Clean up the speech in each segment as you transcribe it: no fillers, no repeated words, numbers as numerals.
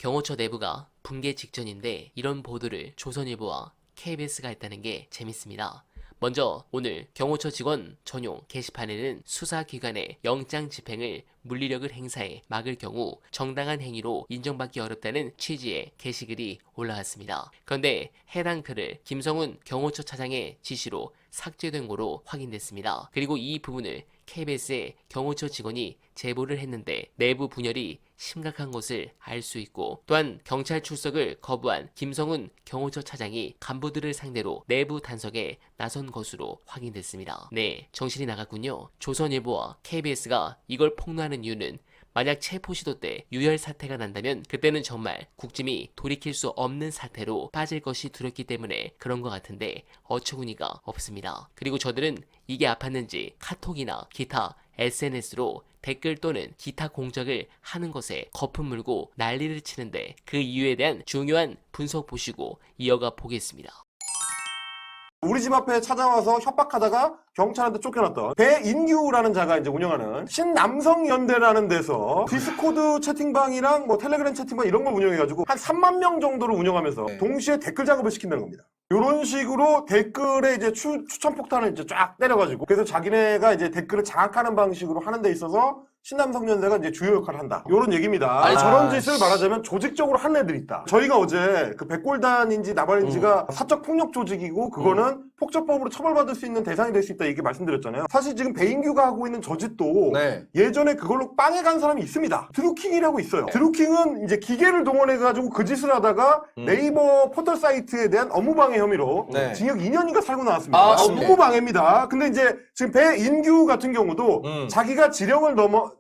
경호처 내부가 붕괴 직전인데 이런 보도를 조선일보와 KBS가 했다는 게 재밌습니다. 먼저 오늘 경호처 직원 전용 게시판에는 수사기관의 영장 집행을 물리력을 행사해 막을 경우 정당한 행위로 인정받기 어렵다는 취지의 게시글이 올라왔습니다. 그런데 해당 글을 김성훈 경호처 차장의 지시로 삭제된 거로 확인됐습니다. 그리고 이 부분을 KBS의 경호처 직원이 제보를 했는데 내부 분열이 심각한 것을 알 수 있고, 또한 경찰 출석을 거부한 김성훈 경호처 차장이 간부들을 상대로 내부 단속에 나선 것으로 확인됐습니다. 네, 정신이 나갔군요. 조선일보와 KBS가 이걸 폭로하는 이유는 만약 체포시도 때 유혈 사태가 난다면 그때는 정말 국짐이 돌이킬 수 없는 사태로 빠질 것이 두렵기 때문에 그런 것 같은데 어처구니가 없습니다. 그리고 저들은 이게 아팠는지 카톡이나 기타 SNS로 댓글 또는 기타 공작을 하는 것에 거품 물고 난리를 치는데 그 이유에 대한 중요한 분석 보시고 이어가 보겠습니다. 우리 집 앞에 찾아와서 협박하다가 경찰한테 쫓겨났던 배인규라는 자가 이제 운영하는 신남성연대라는 데서 디스코드 채팅방이랑 뭐 텔레그램 채팅방 이런 걸 운영해가지고 한 3만 명 정도를 운영하면서 동시에 댓글 작업을 시킨다는 겁니다. 이런 식으로 댓글에 이제 추천 폭탄을 이제 쫙 때려가지고, 그래서 자기네가 이제 댓글을 장악하는 방식으로 하는 데 있어서 신남성연대가 이제 주요 역할을 한다, 이런 얘기입니다. 아니, 저런 짓을 말하자면 조직적으로 한 애들이 있다. 저희가 어제 그 백골단인지 나발인지가 사적 폭력 조직이고 그거는 폭처법으로 처벌받을 수 있는 대상이 될 수 있다, 이게 말씀드렸잖아요. 사실 지금 배인규가 하고 있는 저 짓도 예전에 그걸로 빵에 간 사람이 있습니다. 드루킹이라고 있어요. 드루킹은 이제 기계를 동원해가지고 그 짓을 하다가 네이버 포털 사이트에 대한 업무방해 혐의로 징역 2년인가 살고 나왔습니다. 업무방해입니다. 근데 이제 지금 배인규 같은 경우도 자기가 지령을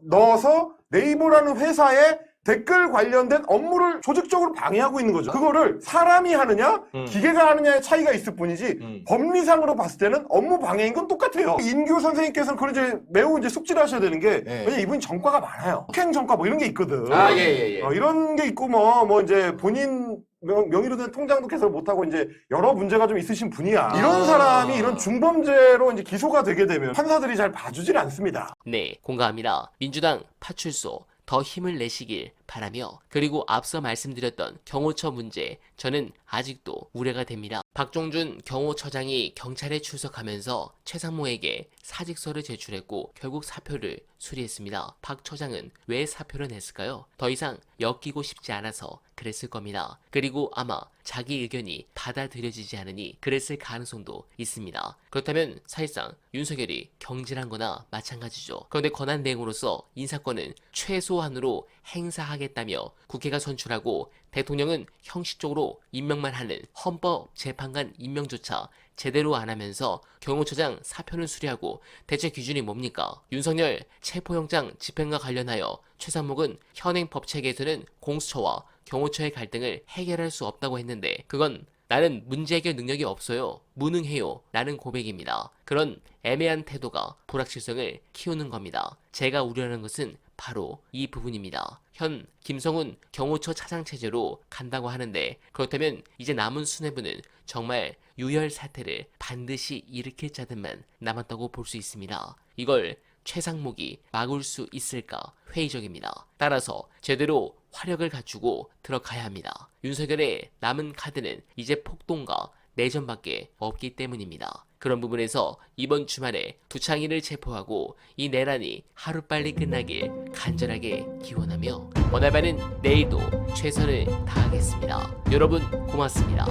넣어서 네이버라는 회사에 댓글 관련된 업무를 조직적으로 방해하고 있는 거죠. 그거를 사람이 하느냐 기계가 하느냐의 차이가 있을 뿐이지 법리상으로 봤을 때는 업무 방해인 건 똑같아요. 인규 선생님께서는 그걸 이제 매우 이제 숙지를 하셔야 되는 게, 왜냐면 이분이 전과가 많아요. 폭행 전과 뭐 이런 게 있거든. 이런 게 있고 뭐 이제 본인 명의로 된 통장도 개설 못하고 이제 여러 문제가 좀 있으신 분이야. 이런 사람이 이런 중범죄로 이제 기소가 되게 되면 판사들이 잘 봐주질 않습니다. 네, 공감합니다. 민주당 파출소 더 힘을 내시길 바라며, 그리고 앞서 말씀드렸던 경호처 문제, 저는 아직도 우려가 됩니다. 박종준 경호처장이 경찰에 출석하면서 최상무에게 사직서를 제출했고 결국 사표를 수리했습니다. 박 처장은 왜 사표를 냈을까요? 더 이상 엮이고 싶지 않아서 그랬을 겁니다. 그리고 아마 자기 의견이 받아들여지지 않으니 그랬을 가능성도 있습니다. 그렇다면 사실상 윤석열이 경질한 거나 마찬가지죠. 그런데 권한대행으로서 인사권은 최소한으로 행사하겠다며 국회가 선출하고 대통령은 형식적으로 임명만 하는 헌법재판관 임명조차 제대로 안 하면서 경호처장 사표는 수리하고 대체 기준이 뭡니까? 윤석열 체포영장 집행과 관련하여 최상목은 현행 법체계에서는 공수처와 경호처의 갈등을 해결할 수 없다고 했는데 그건 나는 문제 해결 능력이 없어요, 무능해요 라는 고백입니다. 그런 애매한 태도가 불확실성을 키우는 겁니다. 제가 우려하는 것은 바로 이 부분입니다. 현 김성훈 경호처 차장 체제로 간다고 하는데 그렇다면 이제 남은 수뇌부는 정말 유혈 사태를 반드시 일으킬 자들만 남았다고 볼 수 있습니다. 이걸 최상목이 막을 수 있을까 회의적입니다. 따라서 제대로 화력을 갖추고 들어가야 합니다. 윤석열의 남은 카드는 이제 폭동과 내전밖에 없기 때문입니다. 그런 부분에서 이번 주말에 두창인을 체포하고 이 내란이 하루빨리 끝나길 간절하게 기원하며 원할 바는 내일도 최선을 다하겠습니다. 여러분 고맙습니다.